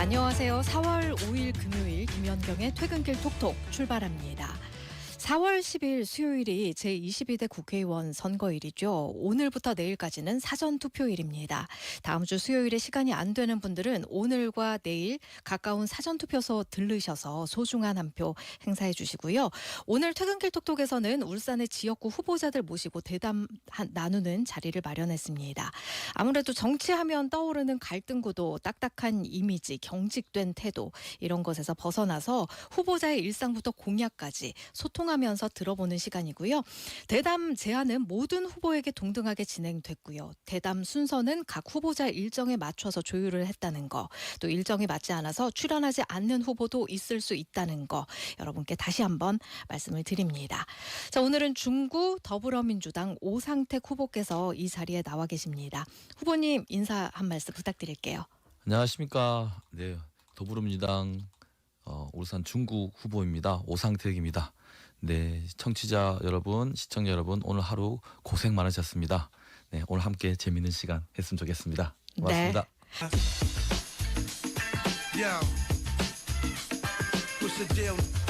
안녕하세요. 4월 5일 금요일 김연경의 퇴근길 톡톡 출발합니다. 4월 10일 수요일이 제22대 국회의원 선거일이죠. 오늘부터 내일까지는 사전투표일입니다. 다음 주 수요일에 시간이 안 되는 분들은 오늘과 내일 가까운 사전투표소 들르셔서 소중한 한 표 행사해 주시고요. 오늘 퇴근길 톡톡에서는 울산의 지역구 후보자들 모시고 대담 나누는 자리를 마련했습니다. 아무래도 정치하면 떠오르는 갈등구도, 딱딱한 이미지, 경직된 태도 이런 것에서 벗어나서 후보자의 일상부터 공약까지 소통하면서 들어보는 시간이고요. 대담 제안은 모든 후보에게 동등하게 진행됐고요. 대담 순서는 각 후보자 일정에 맞춰서 조율을 했다는 거, 또 일정이 맞지 않아서 출연하지 않는 후보도 있을 수 있다는 거 여러분께 다시 한번 말씀을 드립니다. 자, 오늘은 중구 더불어민주당 오상택 후보께서 이 자리에 나와 계십니다. 후보님 인사 한 말씀 부탁드릴게요. 안녕하십니까. 네, 더불어민주당 울산 중구 후보입니다. 오상택입니다. 네, 청취자 여러분, 시청자 여러분, 오늘 하루 고생 많으셨습니다. 네, 오늘 함께 재밌는 시간 했으면 좋겠습니다. 고맙습니다.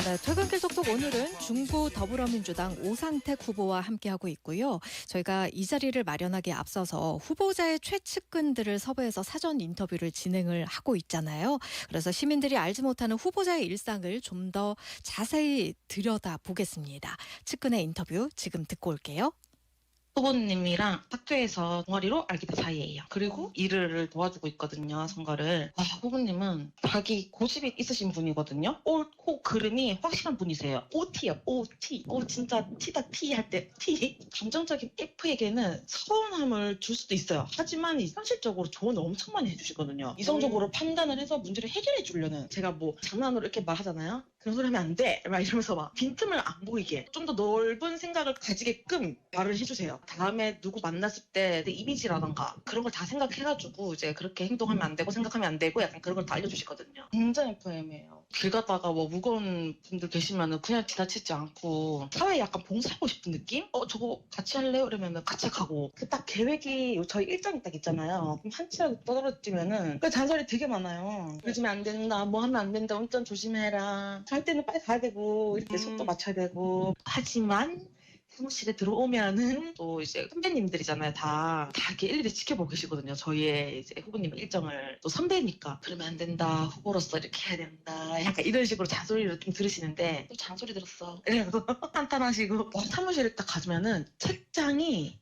네, 퇴근길 톡톡 오늘은 중구 더불어민주당 오상택 후보와 함께하고 있고요. 저희가 이 자리를 마련하기에 앞서서 후보자의 최측근들을 섭외해서 사전 인터뷰를 진행을 하고 있잖아요. 그래서 시민들이 알지 못하는 후보자의 일상을 좀 더 자세히 들여다보겠습니다. 측근의 인터뷰 지금 듣고 올게요. 후보님이랑 학교에서 동아리로 알게 된 사이예요. 그리고 일을 도와주고 있거든요, 선거를. 후보님은 자기 고집이 있으신 분이거든요. 코 그름이 확실한 분이세요. OT요, OT. 진짜 T다, T 할 때 T. 감정적인 F에게는 서운함을 줄 수도 있어요. 하지만 현실적으로 조언을 엄청 많이 해주시거든요. 이성적으로 판단을 해서 문제를 해결해 주려는, 제가 뭐 장난으로 이렇게 말하잖아요. 그런 소리 하면 안 돼! 막 이러면서 막 빈틈을 안 보이게 좀 더 넓은 생각을 가지게끔 말을 해주세요. 다음에 누구 만났을 때 내 이미지라던가 그런 걸 다 생각해가지고 이제 그렇게 행동하면 안 되고 생각하면 안 되고 약간 그런 걸 다 알려주시거든요. 굉장히 FM이에요. 길 가다가 뭐 무거운 분들 계시면은 그냥 지나치지 않고 사회에 약간 봉사하고 싶은 느낌? 저거 같이 할래요? 이러면은 같이 가고, 그 딱 계획이 저희 일정이 딱 있잖아요. 그럼 한치라도 떨어지면은 그 잔소리 되게 많아요. 요즘에 안 된다, 뭐 하면 안 된다, 운전 조심해라, 갈 때는 빨리 가야 되고 이렇게 속도 맞춰야 되고. 하지만 사무실에 들어오면은 또 이제 선배님들이잖아요. 다 이렇게 일일이 지켜보고 계시거든요. 저희의 이제 후보님 일정을. 또 선배니까 그러면 안 된다, 후보로서 이렇게 해야 된다, 약간 이런 식으로 잔소리를 좀 들으시는데, 또 잔소리 들었어 이래서 한탄하시고. 사무실에 딱 가면은 책장이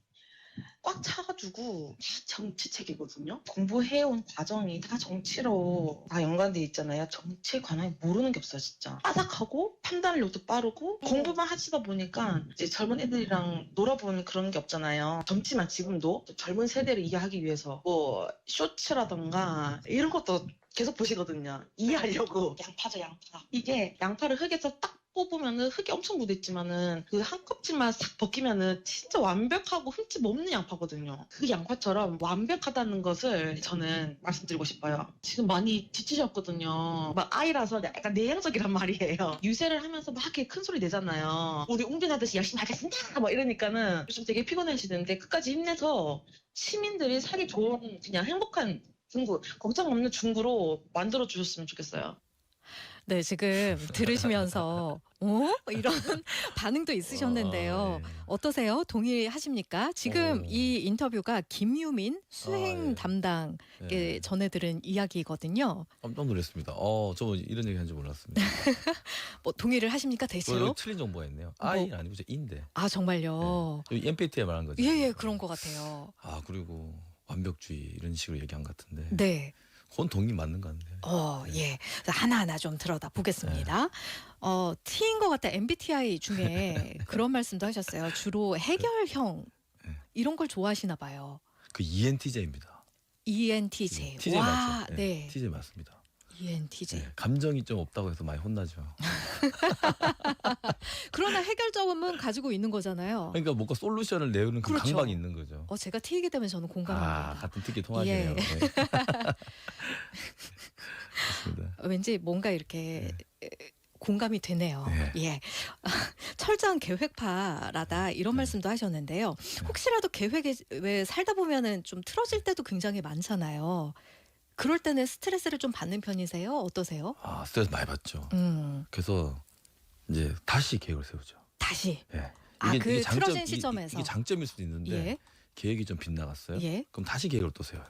꽉 차가지고 다 정치책이거든요. 공부해온 과정이 다 정치로 다 연관돼 있잖아요. 정치에 관한 모르는 게 없어요, 진짜. 빠삭하고 판단력도 빠르고, 공부만 하시다 보니까 이제 젊은 애들이랑 놀아보는 그런 게 없잖아요. 젊지만 지금도 젊은 세대를 이해하기 위해서 뭐 쇼츠라던가 이런 것도 계속 보시거든요. 이해하려고. 양파죠, 양파. 이게 양파를 흙에서 딱 뽑으면은 흙이 엄청 묻어있지만은 그 한 껍질만 싹 벗기면은 진짜 완벽하고 흠집 없는 양파거든요. 그 양파처럼 완벽하다는 것을 저는 말씀드리고 싶어요. 지금 많이 지치셨거든요. 막 아이라서 약간 내향적이란 말이에요. 유세를 하면서 막 이렇게 큰 소리 내잖아요. 우리 웅변하듯이 열심히 하겠습니다 막 이러니까는 요즘 되게 피곤해지는데, 끝까지 힘내서 시민들이 살기 좋은 그냥 행복한 중구, 걱정 없는 중구로 만들어 주셨으면 좋겠어요. 네, 지금 들으시면서 이런 반응도 있으셨는데요. 네. 어떠세요? 동의하십니까? 지금 이 인터뷰가 김유민 수행 예. 담당에 예. 전해 들은 이야기거든요. 깜짝 놀랐습니다. 저 이런 얘기 하는 줄 몰랐습니다. 뭐 동의를 하십니까, 대체로? 틀린 정보가 있네요. 아이 아니고 저 인데. 아, 정말요? 네. MPT에 말한 거죠. 예, 그런 것 같아요. 그리고 완벽주의 이런 식으로 얘기한 것 같은데. 네. 그건 동의 맞는 것 같네요. 예. 하나하나 좀 들여다 보겠습니다. T인 것 같다. MBTI 중에 그런 말씀도 하셨어요. 주로 해결형 이런 걸 좋아하시나 봐요. 그 ENTJ입니다. ENTJ. TJ 와, 맞죠? 네. TJ 맞습니다. ENTJ. 네, 감정이 좀 없다고 해서 많이 혼나죠. 그러나 해결점은 가지고 있는 거잖아요. 그러니까 뭔가 솔루션을 내는 그 그렇죠. 강박이 있는 거죠. 제가 T이기 때문에 저는 공감합니다. 같은 특기 통하시네요. 예. 네. 맞습니다. 왠지 뭔가 이렇게 공감이 되네요. 네. 예. 철저한 계획파라다 이런 말씀도 하셨는데요. 혹시라도 계획에 왜 살다 보면은 좀 틀어질 때도 굉장히 많잖아요. 그럴 때는 스트레스를 좀 받는 편이세요? 어떠세요? 아, 스트레스 많이 받죠. 그래서 이제 다시 계획을 세우죠. 다시. 예. 그 틀어진 시점에서. 이게 장점일 수도 있는데 예. 계획이 좀 빗나갔어요. 예. 그럼 다시 계획을 또 세워요.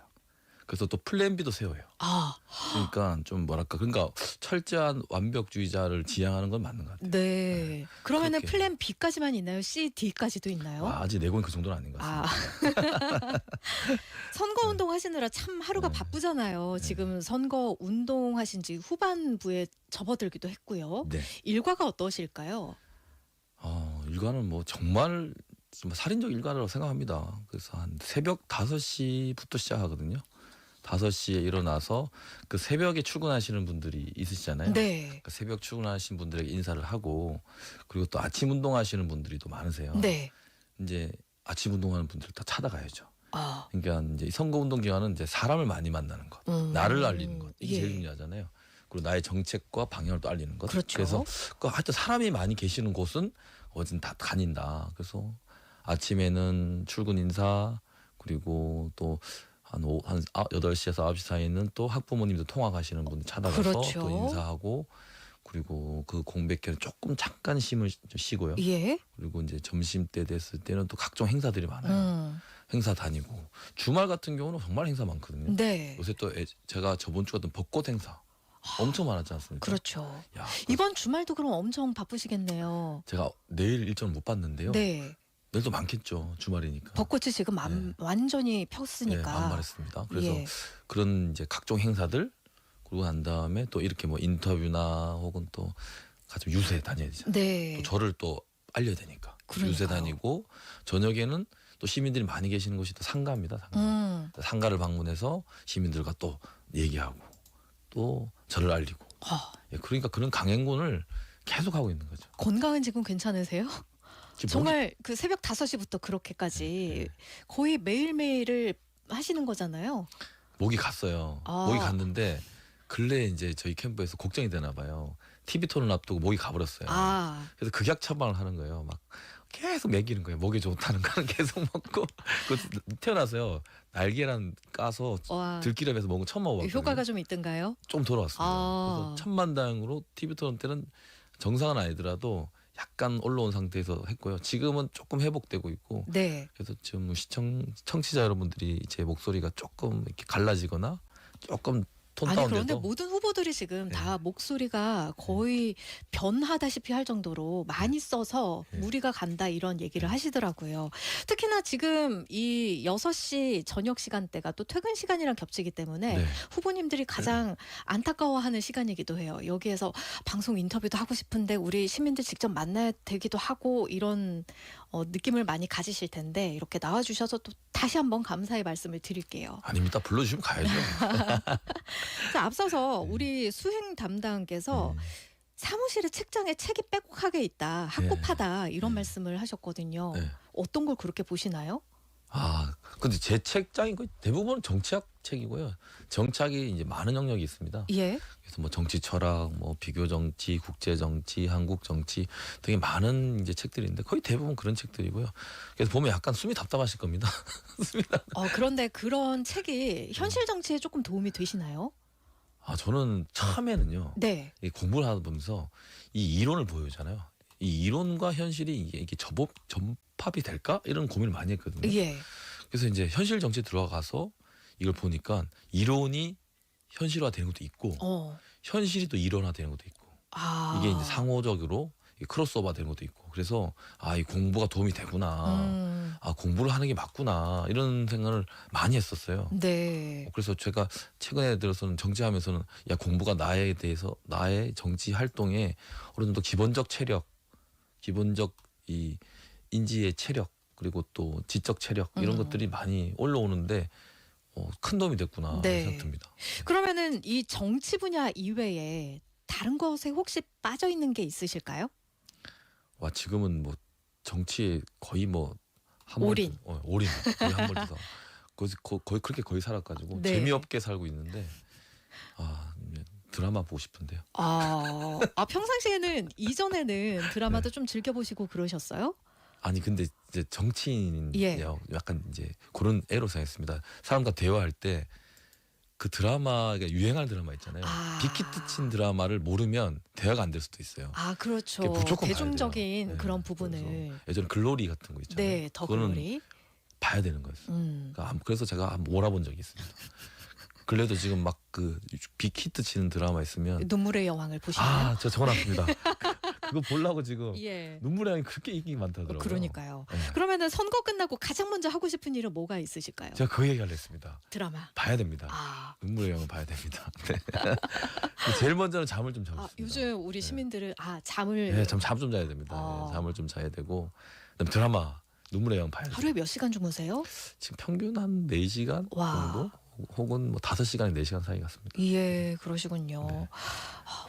그래서 또 플랜 B도 세워요. 아, 그러니까 좀 뭐랄까, 그러니까 철저한 완벽주의자를 지향하는 건 맞는 것 같아요. 네. 그러면은 그렇게. 플랜 B까지만 있나요? C, D까지도 있나요? 아, 아직 내고는 그 정도는 아닌 것 아. 같습니다. 선거 운동 하시느라 참 하루가 네. 바쁘잖아요. 네. 지금 선거 운동 하신 지 후반부에 접어들기도 했고요. 네. 일과가 어떠실까요? 일과는 뭐 정말 좀 살인적 일과라고 생각합니다. 그래서 한 새벽 5시부터 시작하거든요. 5시에 일어나서 그 새벽에 출근하시는 분들이 있으시잖아요. 네. 그러니까 새벽 출근하신 분들에게 인사를 하고, 그리고 또 아침 운동하시는 분들이 또 많으세요. 네. 이제 아침 운동하는 분들 다 찾아가야죠. 아, 그러니까 이제 선거 운동 기간은 이제 사람을 많이 만나는 것, 나를 알리는 것, 이게 예. 제일 중요하잖아요. 그리고 나의 정책과 방향을 또 알리는 것. 그렇죠. 그래서 하여튼 사람이 많이 계시는 곳은 어딘 다 다닌다. 그래서 아침에는 출근 인사, 그리고 또 한 8시에서 9시 사이에는 또 학부모님들 통학하시는 분들 찾아가서 그렇죠. 또 인사하고, 그리고 그 공백기는 조금 잠깐 좀 쉬고요. 예. 그리고 이제 점심 때 됐을 때는 또 각종 행사들이 많아요. 행사 다니고, 주말 같은 경우는 정말 행사 많거든요. 네. 요새 또 제가 저번 주 같은 벚꽃 행사 엄청 많았지 않습니까? 그렇죠. 야, 이번 주말도 그럼 엄청 바쁘시겠네요. 제가 내일 일정 못 봤는데요. 네. 내일도 많겠죠. 주말이니까. 벚꽃이 지금 네. 완전히 네, 폈으니까. 만발했습니다. 그래서 예. 그런 이제 각종 행사들, 그러고 난 다음에 또 이렇게 뭐 인터뷰나 혹은 또 같이 유세 다녀야 되잖아요. 네. 또 저를 또 알려야 되니까. 그러니까요. 유세 다니고, 저녁에는 또 시민들이 많이 계시는 곳이 또 상가입니다. 상가. 상가를 방문해서 시민들과 또 얘기하고 또 저를 알리고. 아, 예, 그러니까 그런 강행군을 계속 하고 있는 거죠. 건강은 지금 괜찮으세요? 지금 정말 그 새벽 5시부터 그렇게까지 거의 매일매일을 하시는 거잖아요. 목이 갔어요. 아. 목이 갔는데 근래 이제 저희 캠프에서 걱정이 되나 봐요. TV 토론 앞두고 목이 가버렸어요. 아, 그래서 극약 처방을 하는 거예요. 막 계속 먹이는 거예요. 목이 좋다는 거는 계속 먹고. 태어나서요. 날계란 까서 와. 들기름에서 먹은 거 처음 먹어봤거든요. 효과가 좀 있던가요? 좀 돌아왔습니다. 아. 그래서 천만다행으로 TV 토론 때는 정상은 아니더라도 약간 올라온 상태에서 했고요. 지금은 조금 회복되고 있고. 네. 그래서 지금 청취자 여러분들이 제 목소리가 조금 이렇게 갈라지거나 조금 톤 아니 그런데 다운돼도 모든 후보들이 지금 네. 다 목소리가 거의 변하다시피 할 정도로 많이 써서 네. 무리가 간다 이런 얘기를 네. 하시더라고요. 특히나 지금 이 6시 저녁 시간대가 또 퇴근 시간이랑 겹치기 때문에 네. 후보님들이 가장 안타까워하는 시간이기도 해요. 여기에서 방송 인터뷰도 하고 싶은데 우리 시민들 직접 만나야 되기도 하고 이런 느낌을 많이 가지실 텐데 이렇게 나와주셔서 또 다시 한번 감사의 말씀을 드릴게요. 아닙니다. 불러주시면 가야죠. 자, 앞서서 우리 수행 담당께서 네. 사무실에 책장에 책이 빼곡하게 있다, 합급하다 이런 네. 말씀을 하셨거든요. 네. 어떤 걸 그렇게 보시나요? 아, 근데 제 책장이 거의 대부분 정치학 책이고요. 정치학이 이제 많은 영역이 있습니다. 예. 그래서 뭐 정치 철학, 뭐 비교 정치, 국제 정치, 한국 정치 되게 많은 이제 책들이 있는데 거의 대부분 그런 책들이고요. 그래서 보면 약간 숨이 답답하실 겁니다. 그런데 그런 책이 현실 정치에 조금 도움이 되시나요? 아, 저는 처음에는요. 네. 이 공부를 하다 보면서 이 이론을 보여주잖아요. 이 이론과 현실이 이게 접합이 될까? 이런 고민을 많이 했거든요. 예. 그래서 이제 현실 정치에 들어가서 이걸 보니까 이론이 현실화되는 것도 있고 현실이 또 이론화되는 것도 있고 아. 이게 이제 상호적으로 크로스오버 되는 것도 있고 그래서 이 공부가 도움이 되구나. 공부를 하는 게 맞구나. 이런 생각을 많이 했었어요. 네. 그래서 제가 최근에 들어서는 정치하면서는 공부가 나에 대해서 나의 정치 활동에 어느 정도 기본적 체력, 기본적 이 인지의 체력 그리고 또 지적 체력 이런 것들이 많이 올라오는데 큰 도움이 됐구나 네. 생각됩니다. 그러면은 이 정치 분야 이외에 다른 것에 혹시 빠져 있는 게 있으실까요? 와, 지금은 뭐 정치에 거의 뭐 올인. 올인 거의 한 번에서 거의 그렇게 거의 살아가지고 네. 재미없게 살고 있는데 드라마 보고 싶은데요. 평상시에는 이전에는 드라마도 좀 즐겨보시고 그러셨어요? 아니 근데 이제 정치인이요. 예. 약간 이제 그런 애로 생각했습니다. 사람과 대화할 때 그 드라마가 유행하는 드라마 있잖아요. 아. 빅히트 친 드라마를 모르면 대화가 안 될 수도 있어요. 아, 그렇죠. 그게 무조건 봐야 대중적인 돼요. 그런 네, 부분을. 그래서 예전에 글로리 같은 거 있잖아요. 네, 더 그거는 글로리. 봐야 되는 거였어요. 음. 그래서 제가 한번 몰아본 적이 있습니다. 근래도 지금 막 그 빅히트 치는 드라마 있으면 눈물의 여왕을 보시나요? 저 적어놨습니다. 그거 보려고 지금 예. 눈물의 양이 그렇게 인기 많다더라고요. 그러니까요. 네. 그러면은 선거 끝나고 가장 먼저 하고 싶은 일은 뭐가 있으실까요? 제가 그 얘기하려 했습니다. 드라마. 봐야 됩니다. 아. 눈물의 양은 봐야 됩니다. 네. 제일 먼저는 잠을 좀 자고 아, 싶습니다. 요즘 우리 시민들은 잠을 네, 잠 좀 자야 됩니다. 네, 잠을 좀 자야 되고 그다음에 드라마 눈물의 양 봐야 돼요. 하루에 몇 시간 주무세요? 지금 평균 한 4시간 와. 정도? 혹은 뭐 5시간에 4시간 사이 같습니다. 예, 그러시군요. 네.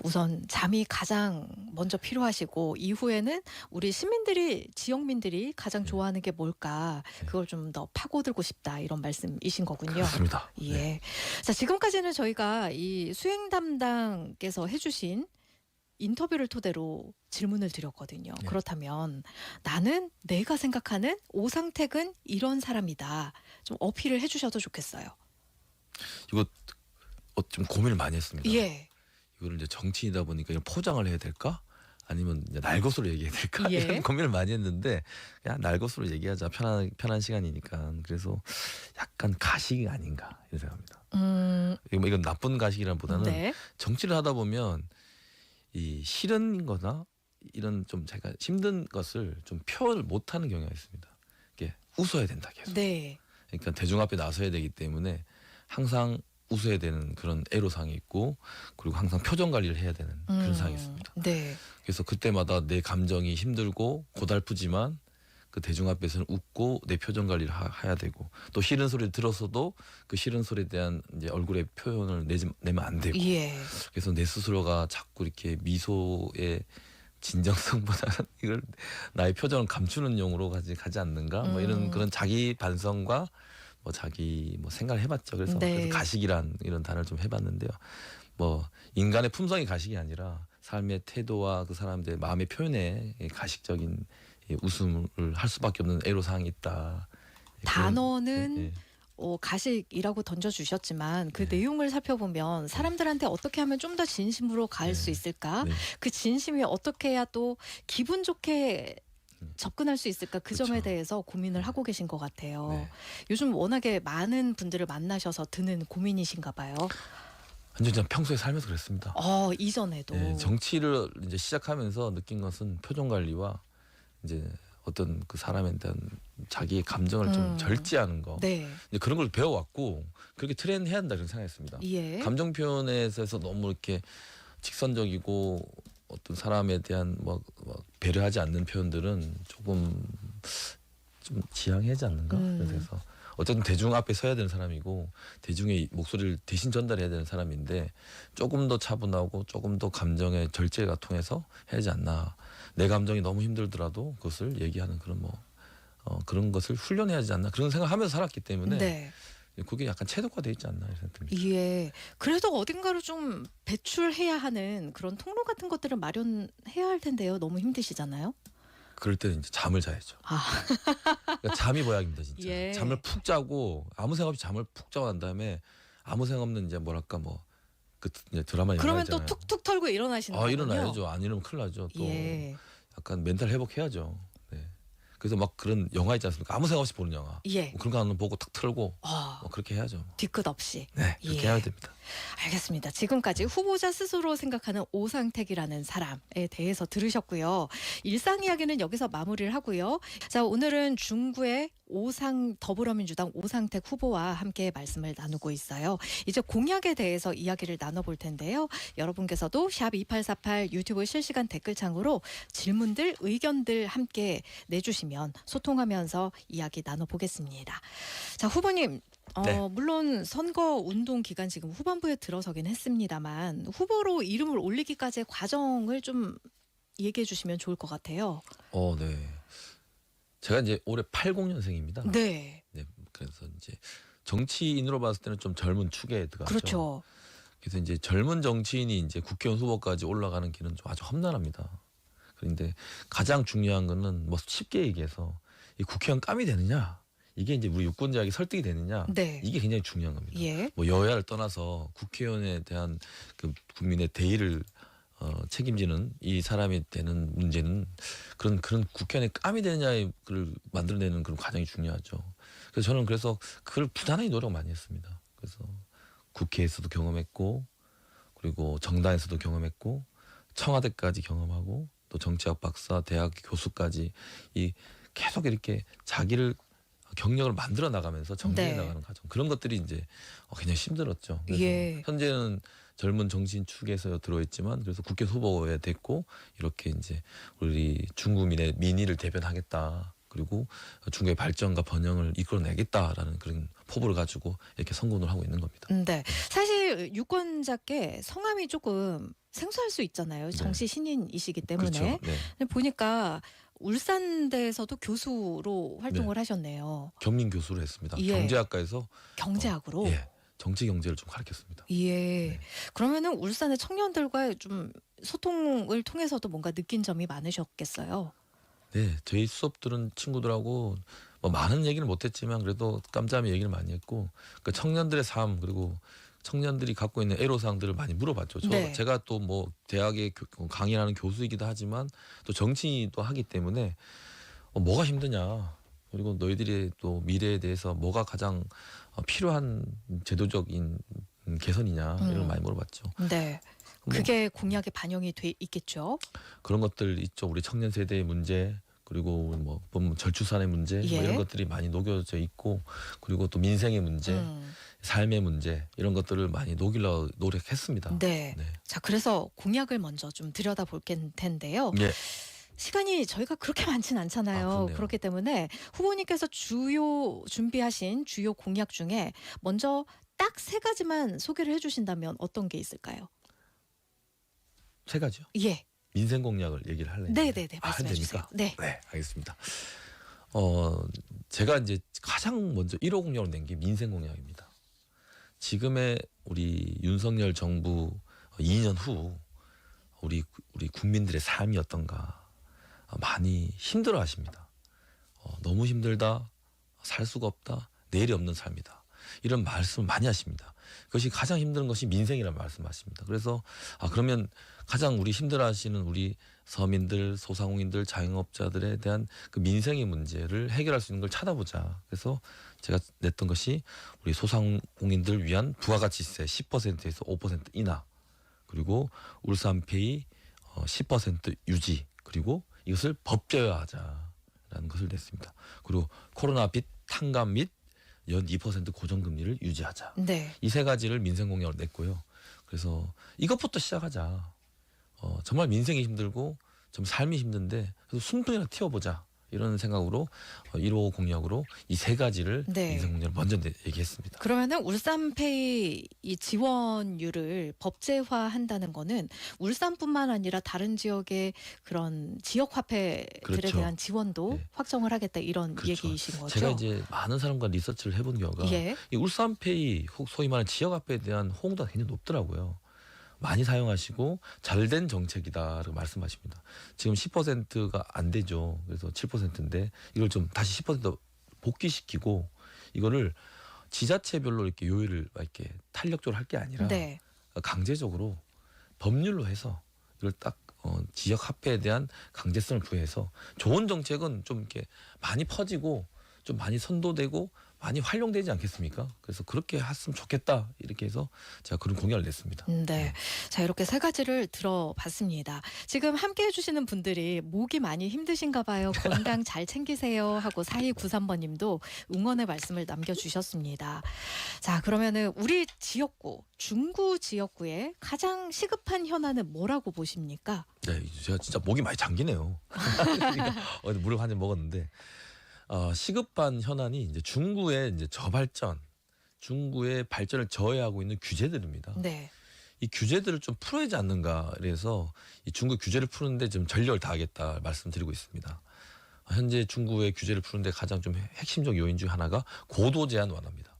우선 잠이 가장 먼저 필요하시고 이후에는 우리 시민들이 지역민들이 가장 네. 좋아하는 게 뭘까 그걸 좀 더 파고들고 싶다 이런 말씀이신 거군요. 그렇습니다. 예. 네. 자, 지금까지는 저희가 이 수행 담당께서 해주신 인터뷰를 토대로 질문을 드렸거든요. 네. 그렇다면 나는 내가 생각하는 오상택은 이런 사람이다. 좀 어필을 해주셔도 좋겠어요. 이거 좀 고민을 많이 했습니다. 예. 이거를 이제 정치인이다 보니까 이걸 포장을 해야 될까? 아니면 이제 날 것으로 얘기해야 될까? 예. 이런 고민을 많이 했는데 그냥 날 것으로 얘기하자. 편한 시간이니까. 그래서 약간 가식이 아닌가 이런 생각합니다. 이건 나쁜 가식이라보다는 네. 정치를 하다 보면 이 싫은 거나 이런 좀 제가 힘든 것을 좀 표현을 못하는 경향이 있습니다. 이게 웃어야 된다 계속. 네. 그러니까 대중 앞에 나서야 되기 때문에 항상 웃어야 되는 그런 애로사항이 있고 그리고 항상 표정 관리를 해야 되는 그런 상황이 있습니다. 네. 그래서 그때마다 내 감정이 힘들고 고달프지만 그 대중 앞에서는 웃고 내 표정 관리를 해야 되고 또 싫은 소리를 들었어도 그 싫은 소리에 대한 이제 얼굴의 표현을 내면 안 되고 예. 그래서 내 스스로가 자꾸 이렇게 미소의 진정성보다는 이걸 나의 표정을 감추는 용으로 가지 않는가 뭐 이런 그런 자기 반성과 뭐 자기 뭐 생각을 해봤죠. 그래서, 네. 그래서 가식이란 이런 단어를 좀 해봤는데요. 뭐 인간의 품성이 가식이 아니라 삶의 태도와 그 사람들의 마음의 표현에 가식적인 웃음을 할 수밖에 없는 애로사항이 있다. 단어는 예. 가식이라고 던져주셨지만 그 네. 내용을 살펴보면 사람들한테 어떻게 하면 좀 더 진심으로 갈 네. 수 있을까? 네. 그 진심이 어떻게 해야 또 기분 좋게 접근할 수 있을까? 그 점에 그렇죠. 대해서 고민을 하고 계신 것 같아요. 네. 요즘 워낙에 많은 분들을 만나셔서 드는 고민이신가 봐요. 완전 그냥 평소에 살면서 그랬습니다. 이전에도. 네, 정치를 이제 시작하면서 느낀 것은 표정 관리와 이제 어떤 그 사람에 대한 자기의 감정을 좀 절제하는 거. 네. 이제 그런 걸 배워왔고 그렇게 트레이닝 해야 한다 이런 생각했습니다. 예. 감정 표현에 있어서 너무 이렇게 직선적이고 어떤 사람에 대한 뭐 배려하지 않는 표현들은 조금 좀 지양해야지 않는가 그래서 어쨌든 대중 앞에 서야 되는 사람이고 대중의 목소리를 대신 전달해야 되는 사람인데 조금 더 차분하고 조금 더 감정의 절제가 통해서 해야지 않나. 내 감정이 너무 힘들더라도 그것을 얘기하는 그런 그런 것을 훈련해야지 않나 그런 생각하면서 살았기 때문에 네. 그게 약간 체득화돼 있지 않나 이런 생각이 듭니다. 예. 그래도 어딘가로 좀 배출해야 하는 그런 통로 같은 것들을 마련해야 할 텐데요. 너무 힘드시잖아요. 그럴 때는 이제 잠을 자야죠. 그러니까 잠이 보약입니다, 진짜. 예. 잠을 푹 자고 아무 생각 없이 잠을 푹 자고 난 다음에 아무 생각 없는 이제 뭐랄까 그 드라마 영화 그러면 있잖아요. 또 툭툭 털고 일어나시는 거군요. 일어나야죠. 안 일어나면 큰일 나죠. 또 예. 약간 멘탈 회복해야죠. 네. 그래서 막 그런 영화 있지 않습니까? 아무 생각 없이 보는 영화. 예. 뭐 그런 거 하나 보고 탁 틀고 뭐 그렇게 해야죠. 뒤끝 없이. 네, 그렇게 예. 해야 됩니다. 알겠습니다. 지금까지 후보자 스스로 생각하는 오상택이라는 사람에 대해서 들으셨고요. 일상 이야기는 여기서 마무리를 하고요. 자, 오늘은 중구의 더불어민주당 오상택 후보와 함께 말씀을 나누고 있어요. 이제 공약에 대해서 이야기를 나눠볼 텐데요. 여러분께서도 샵 2848 유튜브 실시간 댓글창으로 질문들, 의견들 함께 내주시면 소통하면서 이야기 나눠보겠습니다. 자, 후보님. 네. 물론 선거 운동 기간 지금 후반부에 들어서긴 했습니다만 후보로 이름을 올리기까지의 과정을 좀 얘기해 주시면 좋을 것 같아요. 네. 제가 이제 올해 80년생입니다. 네. 네. 그래서 이제 정치인으로 봤을 때는 좀 젊은 축에 들어가죠. 그렇죠. 그래서 이제 젊은 정치인이 이제 국회의원 후보까지 올라가는 길은 좀 아주 험난합니다. 그런데 가장 중요한 거는 뭐 쉽게 얘기해서 이 국회의원 깜이 되느냐 이게 이제 우리 유권자에게 설득이 되느냐 네. 이게 굉장히 중요한 겁니다. 예. 뭐 여야를 떠나서 국회의원에 대한 그 국민의 대의를 책임지는 이 사람이 되는 문제는 그런 국회의원의 깜이 되느냐를 만들어내는 그런 과정이 중요하죠. 그래서 저는 그걸 부단하게 노력 많이 했습니다. 그래서 국회에서도 경험했고 그리고 정당에서도 경험했고 청와대까지 경험하고 또 정치학 박사, 대학 교수까지 이 계속 이렇게 자기를 경력을 만들어 나가면서 정리해 네. 나가는 과정 그런 것들이 이제 굉장히 힘들었죠. 그래서 예. 현재는 젊은 정치인 축에서 들어있지만 그래서 국회 후보에 됐고 이렇게 이제 우리 중국민의 민의를 대변하겠다. 그리고 중국의 발전과 번영을 이끌어내겠다라는 그런 포부를 가지고 이렇게 선거운동을 하고 있는 겁니다. 네. 사실 유권자께 성함이 조금 생소할 수 있잖아요. 정치 신인이시기 때문에. 그렇죠. 네. 근데 보니까 울산대에서도 교수로 활동을 하셨네요. 경민 교수로 했습니다. 예. 경제학과에서 경제학으로. 예, 정치 경제를 좀 가르쳤습니다. 예. 네. 그러면은 울산의 청년들과의 좀 소통을 통해서도 뭔가 느낀 점이 많으셨겠어요. 네, 저희 수업 들은 친구들하고 뭐 많은 얘기는 못했지만 그래도 깜짝이 얘기를 많이 했고 그 청년들의 삶 그리고 청년들이 갖고 있는 애로사항들을 많이 물어봤죠. 네. 제가 또 뭐 대학에 강의하는 교수이기도 하지만 또 정치도 하기 때문에 뭐가 힘드냐 그리고 너희들이 또 미래에 대해서 뭐가 가장 필요한 제도적인 개선이냐 이런 걸 많이 물어봤죠. 네. 뭐 그게 공약에 반영이 돼 있겠죠. 그런 것들 있죠. 우리 청년 세대의 문제 그리고 뭐 보면 절추산의 문제 예. 뭐 이런 것들이 많이 녹여져 있고 그리고 또 민생의 문제, 삶의 문제 이런 것들을 많이 녹이려 노력했습니다. 네. 네. 자, 그래서 공약을 먼저 좀 들여다볼 텐데요. 예. 시간이 저희가 그렇게 많진 않잖아요. 그렇네요. 그렇기 때문에 후보님께서 준비하신 주요 공약 중에 먼저 딱 3가지만 소개를 해주신다면 어떤 게 있을까요? 3가지요. 예. 민생 공약을 얘기를 할래요. 네네네. 말씀해 주세요. 됩니까? 네. 네, 알겠습니다. 제가 이제 가장 먼저 1호 공약을 낸 게 민생 공약입니다. 지금의 우리 윤석열 정부 2년 후 우리 국민들의 삶이 어떤가 많이 힘들어하십니다. 너무 힘들다, 살 수가 없다, 내일이 없는 삶이다. 이런 말씀을 많이 하십니다. 그것이 가장 힘든 것이 민생이라는 말씀하십니다. 그래서 그러면 가장 우리 힘들어하시는 우리 서민들, 소상공인들, 자영업자들에 대한 그 민생의 문제를 해결할 수 있는 걸 찾아보자. 그래서 제가 냈던 것이 우리 소상공인들 위한 부가가치세 10%에서 5% 인하, 그리고 울산페이 10% 유지, 그리고 이것을 법제화하자라는 것을 냈습니다. 그리고 코로나 빚 탕감 및 연 2% 고정금리를 유지하자. 네. 이 3가지를 민생공약으로 냈고요. 그래서 이것부터 시작하자. 정말 민생이 힘들고 좀 삶이 힘든데 그래서 숨통이나 틔워보자. 이런 생각으로 1호 공약으로 이 3가지를 네. 민생 공약을 먼저 얘기했습니다. 그러면은 울산페이 이 지원율을 법제화한다는 거는 울산뿐만 아니라 다른 지역의 그런 지역 화폐들에 그렇죠. 대한 지원도 네. 확정을 하겠다 이런 그렇죠. 얘기이신 거죠. 제가 이제 많은 사람과 리서치를 해본 결과 예. 이 울산페이 소위 말하는 지역화폐에 대한 호응도가 굉장히 높더라고요. 많이 사용하시고 잘된 정책이다라고 말씀하십니다. 지금 10%가 안 되죠. 그래서 7%인데 이걸 좀 다시 10% 복귀시키고 이거를 지자체별로 이렇게 요율을 이렇게 탄력적으로 할 게 아니라 네. 강제적으로 법률로 해서 이걸 딱 지역 화폐에 대한 강제성을 부여해서 좋은 정책은 좀 이렇게 많이 퍼지고 좀 많이 선도되고 많이 활용되지 않겠습니까? 그래서 그렇게 했으면 좋겠다 이렇게 해서 제가 그런 공약을 냈습니다. 네. 자, 이렇게 3가지를 들어봤습니다. 지금 함께 해주시는 분들이 목이 많이 힘드신가 봐요. 건강 잘 챙기세요 하고 4293번님도 응원의 말씀을 남겨주셨습니다. 자, 그러면은 우리 지역구, 중구 지역구의 가장 시급한 현안은 뭐라고 보십니까? 네, 제가 진짜 목이 많이 잠기네요. 그러니까 어제 물을 한 잔 먹었는데 시급한 현안이 이제 중구의 이제 저발전, 중구의 발전을 저해하고 있는 규제들입니다. 네. 이 규제들을 좀 풀어야 하지 않는가 그래서 이 중구 규제를 푸는데 좀 전력을 다하겠다 말씀드리고 있습니다. 현재 중구의 규제를 푸는데 가장 좀 핵심적 요인 중 하나가 고도 제한 완화입니다.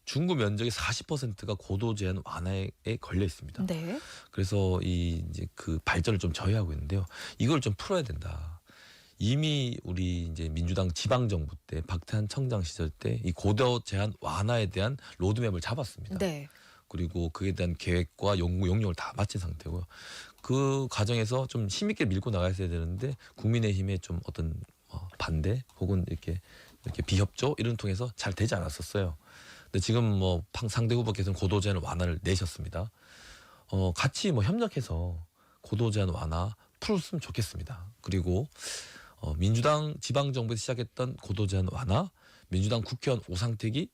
중구 면적의 40%가 고도 제한 완화에 걸려 있습니다. 네. 그래서 이제 그 발전을 좀 저해하고 있는데요. 이걸 좀 풀어야 된다. 이미 우리 이제 민주당 지방 정부 때 박태환 청장 시절 때 이 고도 제한 완화에 대한 로드맵을 잡았습니다. 네. 그리고 그에 대한 계획과 용역을 다 마친 상태고요. 그 과정에서 좀 힘있게 밀고 나가야 되는데 국민의힘의 좀 어떤 반대 혹은 이렇게 비협조 이런 통해서 잘 되지 않았었어요. 근데 지금 뭐 상대 후보께서는 고도 제한 완화를 내셨습니다. 같이 뭐 협력해서 고도 제한 완화 풀었으면 좋겠습니다. 그리고 민주당 지방 정부에서 시작했던 고도 제한 완화, 민주당 국회의원 오상택이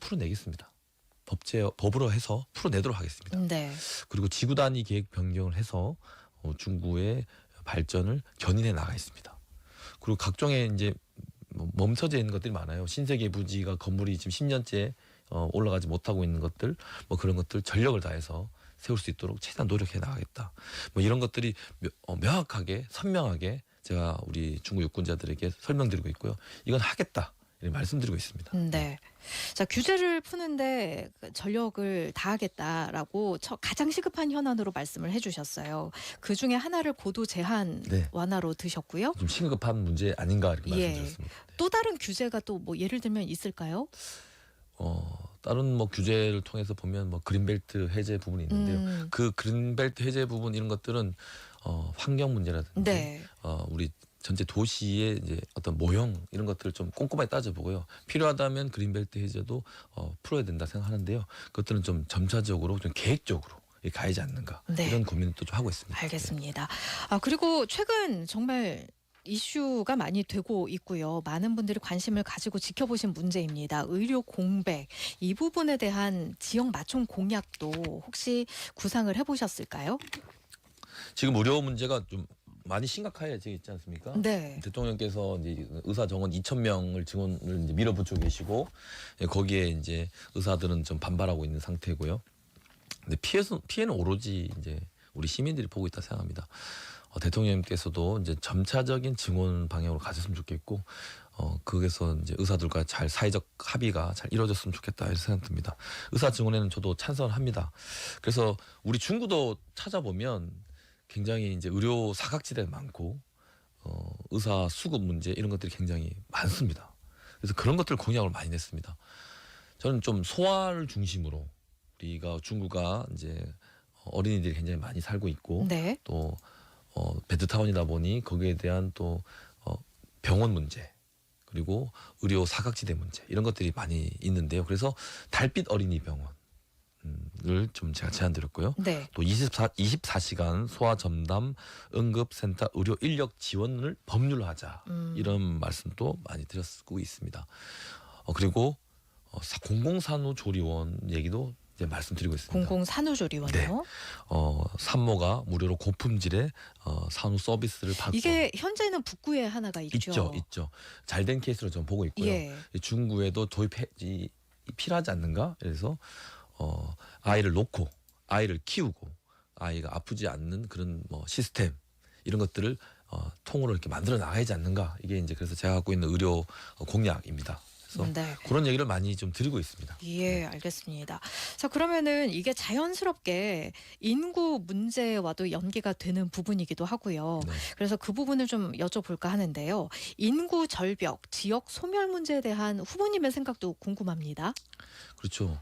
풀어내겠습니다. 법으로 해서 풀어내도록 하겠습니다. 네. 그리고 지구 단위 계획 변경을 해서 중구의 발전을 견인해 나가 있습니다. 그리고 각종의 이제 멈춰져 있는 것들이 많아요. 신세계 부지가 건물이 지금 10년째 올라가지 못하고 있는 것들, 뭐 그런 것들 전력을 다해서 세울 수 있도록 최대한 노력해 나가겠다. 뭐 이런 것들이 명확하게 선명하게 제가 우리 중구 유권자들에게 설명드리고 있고요. 이건 하겠다. 이렇게 말씀드리고 있습니다. 네. 자, 규제를 푸는데 전력을 다하겠다라고 가장 시급한 현안으로 말씀을 해주셨어요. 그 중에 하나를 고도 제한 네. 완화로 드셨고요. 좀 심각한 문제 아닌가 이렇게 예. 말씀드렸습니다. 네. 또 다른 규제가 또 뭐 예를 들면 있을까요? 다른 뭐 규제를 통해서 보면 뭐 그린벨트 해제 부분이 있는데요. 그 그린벨트 해제 부분 이런 것들은 환경 문제라든지 네. 우리 전체 도시의 이제 어떤 모형 이런 것들을 좀 꼼꼼하게 따져보고요. 필요하다면 그린벨트 해제도 풀어야 된다 생각하는데요. 그것들은 좀 점차적으로 좀 계획적으로 가야지 않는가 네. 이런 고민을 또 좀 하고 있습니다. 알겠습니다. 그리고 최근 정말 이슈가 많이 되고 있고요. 많은 분들이 관심을 가지고 지켜보신 문제입니다. 의료 공백 이 부분에 대한 지역 맞춤 공약도 혹시 구상을 해보셨을까요? 지금 의료 문제가 좀 많이 심각해져 있지 않습니까? 네. 대통령께서 이제 의사 정원 2,000명을 증원을 이제 밀어붙이고 계시고 거기에 이제 의사들은 좀 반발하고 있는 상태고요. 근데 피해는 오로지 이제 우리 시민들이 보고 있다 생각합니다. 대통령님께서도 이제 점차적인 증원 방향으로 가셨으면 좋겠고, 거기서 이제 의사들과 잘 사회적 합의가 잘 이루어졌으면 좋겠다 이런 생각 듭니다. 의사 증원에는 저도 찬성합니다. 그래서 우리 중구도 찾아보면 굉장히 이제 의료 사각지대가 많고, 의사 수급 문제 이런 것들이 굉장히 많습니다. 그래서 그런 것들 공약을 많이 냈습니다. 저는 좀 소아를 중심으로 우리가 중구가 이제 어린이들이 굉장히 많이 살고 있고, 네. 또 베드타운이다 보니 거기에 대한 또 병원 문제 그리고 의료 사각지대 문제 이런 것들이 많이 있는데요. 그래서 달빛 어린이 병원을 좀 제가 제안드렸고요. 네. 또 24시간 소아 전담 응급센터 의료 인력 지원을 법률화하자 이런 말씀도 많이 드렸고 있습니다. 그리고 공공산후조리원 얘기도 이제 말씀드리고 있습니다. 공공산후조리원이요? 산모가 무료로 고품질의 산후 서비스를 받고 이게 현재는 북구에 하나가 있죠. 있죠. 잘된 케이스로 좀 보고 있고요. 예. 중구에도 도입이 필요하지 않는가? 그래서 아이를 놓고 아이를 키우고 아이가 아프지 않는 그런 뭐 시스템 이런 것들을 통으로 이렇게 만들어 나가야지 않는가? 이게 이제 그래서 제가 갖고 있는 의료 공약입니다. 네. 그런 얘기를 많이 좀 드리고 있습니다. 예, 알겠습니다. 자, 그러면은 이게 자연스럽게 인구 문제와도 연계가 되는 부분이기도 하고요. 네. 그래서 그 부분을 좀 여쭤볼까 하는데요. 인구 절벽, 지역 소멸 문제에 대한 후보님의 생각도 궁금합니다. 그렇죠.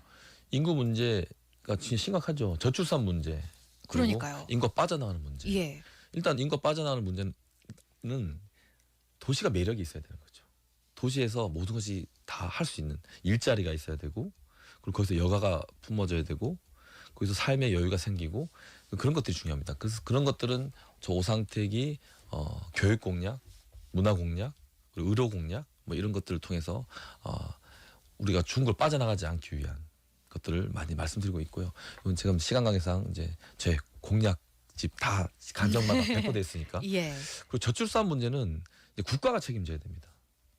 인구 문제가 진짜 심각하죠. 저출산 문제. 그리고 그러니까요. 인구가 빠져나가는 문제. 예. 일단 인구가 빠져나가는 문제는 도시가 매력이 있어야 되는 거죠. 도시에서 모든 것이 다 할 수 있는 일자리가 있어야 되고 그리고 거기서 여가가 품어져야 되고 거기서 삶의 여유가 생기고 그런 것들이 중요합니다. 그래서 그런 것들은 저 오상택이 교육 공약, 문화 공약, 그리고 의료 공약 뭐 이런 것들을 통해서 우리가 중국을 빠져나가지 않기 위한 것들을 많이 말씀드리고 있고요. 이건 지금 시간 관계상 이제 제 공약집 다 간정마다 배포돼 있으니까. 예. 그리고 저출산 문제는 이제 국가가 책임져야 됩니다.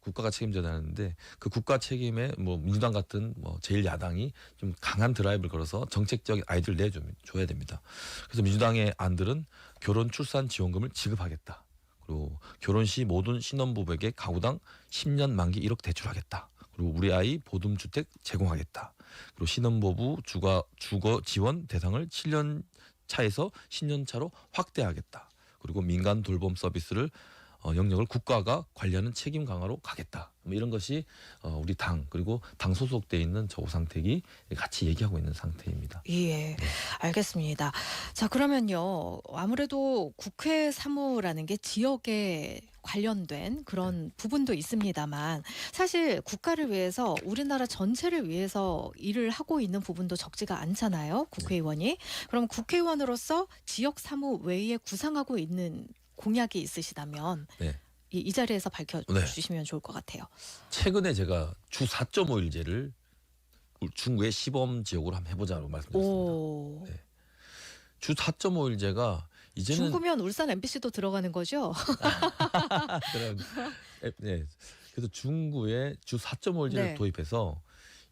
국가가 책임져야 하는데 그 국가 책임에 뭐 민주당 같은 뭐 제1야당이 좀 강한 드라이브를 걸어서 정책적인 아이디어를 내줘야 됩니다. 그래서 민주당의 안들은 결혼 출산 지원금을 지급하겠다. 그리고 결혼 시 모든 신혼부부에게 가구당 10년 만기 1억 대출하겠다. 그리고 우리 아이 보듬주택 제공하겠다. 그리고 신혼부부 주거 지원 대상을 7년 차에서 10년 차로 확대하겠다. 그리고 민간 돌봄 서비스를 영역을 국가가 관리하는 책임 강화로 가겠다. 뭐 이런 것이 우리 당 그리고 당 소속돼 있는 저 오상택이 같이 얘기하고 있는 상태입니다. 예, 알겠습니다. 자, 그러면요. 아무래도 국회 사무라는 게 지역에 관련된 그런 부분도 있습니다만 사실 국가를 위해서 우리나라 전체를 위해서 일을 하고 있는 부분도 적지가 않잖아요. 국회의원이. 그럼 국회의원으로서 지역 사무 외에 구상하고 있는 공약이 있으시다면 네. 이 자리에서 네. 밝혀주시면 좋을 것 같아요. 최근에 제가 주 4.5일제를 중구의 시범 지역으로 한번 해보자고 말씀드렸습니다. 오, 네. 주 4.5일제가 이제는 중구면 울산 MBC도 들어가는 거죠? 그런 네. 그래서 중구에 주 4.5일제를 네. 도입해서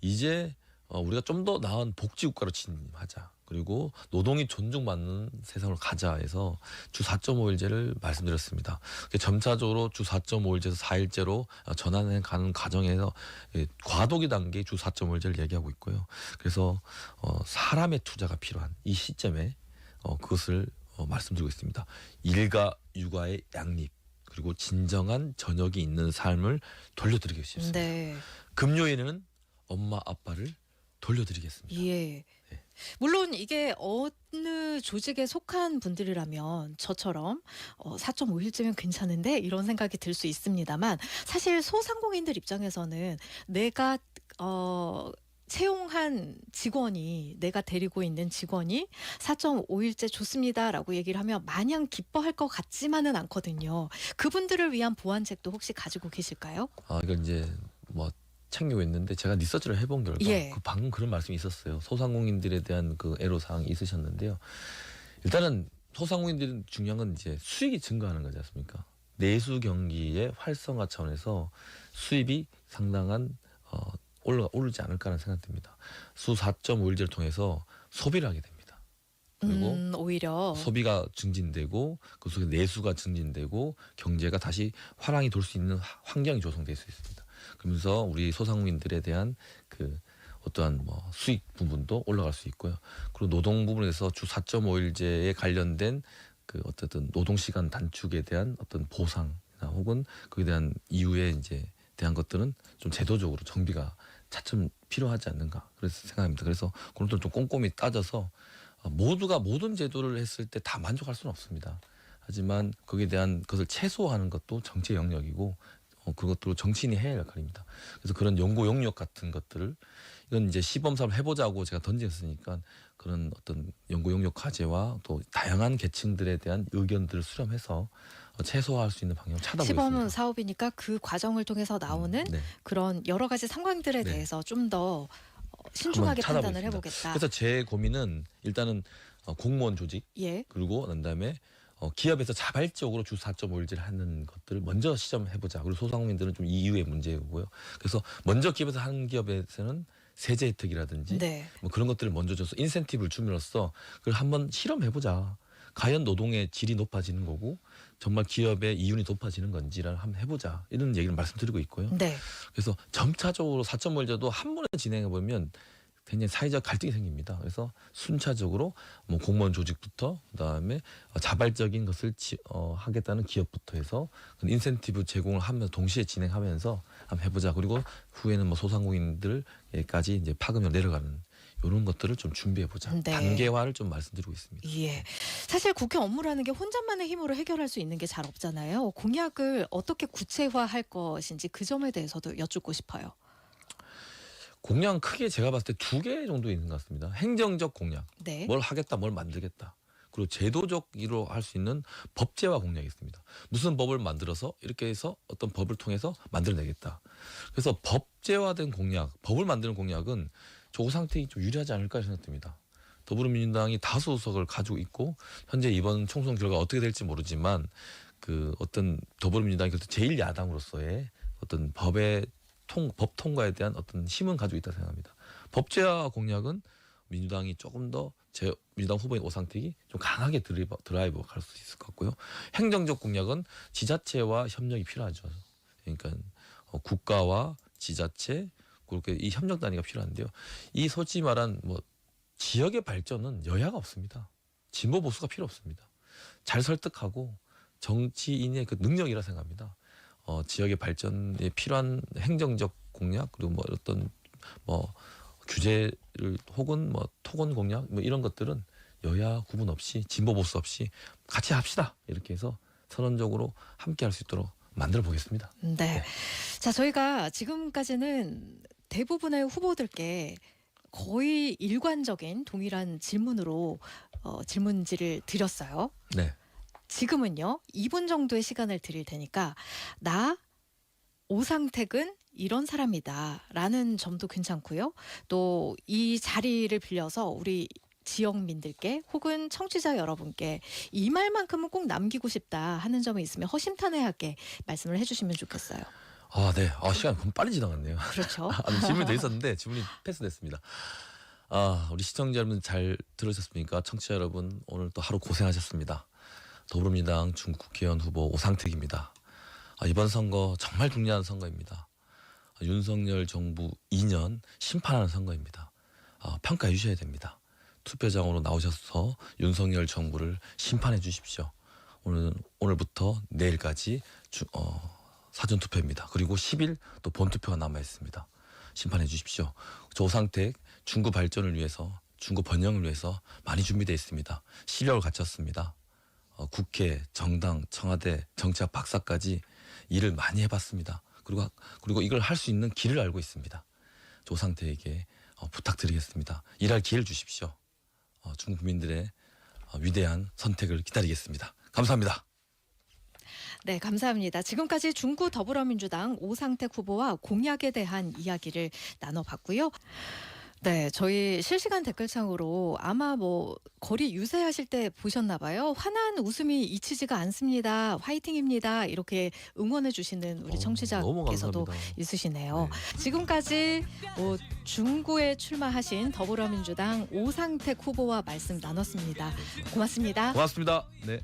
이제 우리가 좀 더 나은 복지국가로 진입하자. 그리고 노동이 존중받는 세상으로 가자 해서 주 4.5일제를 말씀드렸습니다. 점차적으로 주 4.5일제에서 4일제로 전환해 가는 과정에서 과도기 단계의 주 4.5일제를 얘기하고 있고요. 그래서 사람의 투자가 필요한 이 시점에 그것을 말씀드리고 있습니다. 일과 육아의 양립 그리고 진정한 저녁이 있는 삶을 돌려드리고 싶습니다. 네. 금요일에는 엄마 아빠를 돌려드리겠습니다. 예. 네. 물론 이게 어느 조직에 속한 분들이라면 저처럼 4.5일째면 괜찮은데 이런 생각이 들 수 있습니다만 사실 소상공인들 입장에서는 내가 채용한 직원이 내가 데리고 있는 직원이 4.5일째 좋습니다라고 얘기를 하면 마냥 기뻐할 것 같지만은 않거든요. 그분들을 위한 보완책도 혹시 가지고 계실까요? 이건 이제 뭐 챙기고 있는데 제가 리서치를 해본 결과 예. 방금 그런 말씀이 있었어요. 소상공인들에 대한 그 애로사항이 있으셨는데요. 일단은 소상공인들은 중요한 건 이제 수익이 증가하는 거지 않습니까? 내수 경기의 활성화 차원에서 수입이 상당한 오르지 않을까라는 생각이 듭니다. 수 4.5일제를 통해서 소비를 하게 됩니다. 그리고 오히려 소비가 증진되고 그 속에 내수가 증진되고 경제가 다시 화랑이 돌 수 있는 환경이 조성될 수 있습니다. 그러면서 우리 소상공인들에 대한 그 어떠한 뭐 수익 부분도 올라갈 수 있고요. 그리고 노동 부분에서 주 4.5일제에 관련된 그 어쨌든 노동 시간 단축에 대한 어떤 보상이나 혹은 그에 대한 이유에 이제 대한 것들은 좀 제도적으로 정비가 차츰 필요하지 않는가 그래서 생각합니다. 그래서 그런 것들 좀 꼼꼼히 따져서 모두가 모든 제도를 했을 때 다 만족할 수는 없습니다. 하지만 거기에 대한 것을 최소화하는 것도 정치의 영역이고 그것도 정치인이 해야 할 역할입니다. 그래서 그런 연구 용역 같은 것들을 이건 이제 시범 사업을 해보자고 제가 던졌으니까 그런 어떤 연구 용역 과제와 또 다양한 계층들에 대한 의견들을 수렴해서 최소화할 수 있는 방향을 찾아보겠습니다. 시범 사업이니까 그 과정을 통해서 나오는 네. 그런 여러 가지 상황들에 네. 대해서 좀 더 신중하게 한번 판단을 찾아보겠습니다. 해보겠다. 그래서 제 고민은 일단은 공무원 조직 예. 그리고 난 다음에 기업에서 자발적으로 주 4.5일제를 하는 것들을 먼저 시점해보자. 그리고 소상공인들은 좀 이후의 문제고요. 그래서 먼저 기업에서 하는 기업에서는 세제 혜택이라든지 네. 뭐 그런 것들을 먼저 줘서 인센티브를 줌으로써 그걸 한번 실험해보자. 과연 노동의 질이 높아지는 거고 정말 기업의 이윤이 높아지는 건지를 한번 해보자. 이런 얘기를 말씀드리고 있고요. 네. 그래서 점차적으로 4.5일제도 한 번에 진행해보면 굉장히 사회적 갈등이 생깁니다. 그래서 순차적으로 뭐 공무원 조직부터 그다음에 자발적인 것을 하겠다는 기업부터 해서 인센티브 제공을 하면서 동시에 진행하면서 한번 해보자. 그리고 후에는 뭐 소상공인들까지 이제 파급력 내려가는 이런 것들을 좀 준비해보자. 네. 단계화를 좀 말씀드리고 있습니다. 예. 사실 국회 업무라는 게 혼자만의 힘으로 해결할 수 있는 게 잘 없잖아요. 공약을 어떻게 구체화할 것인지 그 점에 대해서도 여쭙고 싶어요. 공약은 크게 제가 봤을 때 2개 정도 있는 것 같습니다. 행정적 공약, 네. 뭘 하겠다, 뭘 만들겠다. 그리고 제도적으로 할 수 있는 법제화 공약이 있습니다. 무슨 법을 만들어서 이렇게 해서 어떤 법을 통해서 만들어내겠다. 그래서 법제화된 공약, 법을 만드는 공약은 조상택이 좀 유리하지 않을까 생각됩니다. 더불어민주당이 다수 의석을 가지고 있고 현재 이번 총선 결과 어떻게 될지 모르지만 그 어떤 더불어민주당이 제1야당으로서의 어떤 법 통과에 대한 어떤 힘은 가지고 있다 생각합니다. 법제화 공약은 민주당이 조금 더 민주당 후보인 오상택이 좀 강하게 드라이브 갈 수 있을 것 같고요. 행정적 공약은 지자체와 협력이 필요하죠. 그러니까 국가와 지자체 그렇게 이 협력 단위가 필요한데요. 이 솔직히 말한 뭐 지역의 발전은 여야가 없습니다. 진보 보수가 필요 없습니다. 잘 설득하고 정치인의 그 능력이라 생각합니다. 지역의 발전에 필요한 행정적 공약 그리고 뭐 어떤 뭐 규제를 혹은 뭐 토건 공약 뭐 이런 것들은 여야 구분 없이 진보 보수 없이 같이 합시다 이렇게 해서 선언적으로 함께 할 수 있도록 만들어 보겠습니다. 네. 자, 저희가 지금까지는 대부분의 후보들께 거의 일관적인 동일한 질문으로 질문지를 드렸어요. 네. 지금은요, 2분 정도의 시간을 드릴 테니까 나 오상택은 이런 사람이다라는 점도 괜찮고요. 또 이 자리를 빌려서 우리 지역민들께 혹은 청취자 여러분께 이 말만큼은 꼭 남기고 싶다 하는 점이 있으면 허심탄회하게 말씀을 해주시면 좋겠어요. 네. 시간 빨리 지나갔네요. 그렇죠. 질문이 더 있었는데 질문이 패스됐습니다. 우리 시청자 여러분 잘 들으셨습니까? 청취자 여러분 오늘 또 하루 고생하셨습니다. 더불어민주당 중국 국회의원 후보 오상택입니다. 이번 선거 정말 중요한 선거입니다. 윤석열 정부 2년 심판하는 선거입니다. 평가해 주셔야 됩니다. 투표장으로 나오셔서 윤석열 정부를 심판해 주십시오. 오늘부터 내일까지 사전 투표입니다. 그리고 10일 또 본투표가 남아 있습니다. 심판해 주십시오. 저 오상택 중구 발전을 위해서 중구 번영을 위해서 많이 준비되어 있습니다. 실력을 갖췄습니다. 국회, 정당, 청와대, 정치학 박사까지 일을 많이 해봤습니다. 그리고 이걸 할 수 있는 길을 알고 있습니다. 저 오상택에게 부탁드리겠습니다. 일할 기회를 주십시오. 중국 국민들의 위대한 선택을 기다리겠습니다. 감사합니다. 네, 감사합니다. 지금까지 중구 더불어민주당 오상택 후보와 공약에 대한 이야기를 나눠봤고요. 네, 저희 실시간 댓글창으로 아마 뭐 거리 유세하실 때 보셨나 봐요. 환한 웃음이 잊히지가 않습니다. 화이팅입니다. 이렇게 응원해 주시는 우리 너무 청취자께서도 감사합니다. 있으시네요. 네. 지금까지 중구에 출마하신 더불어민주당 오상택 후보와 말씀 나눴습니다. 고맙습니다. 고맙습니다. 네.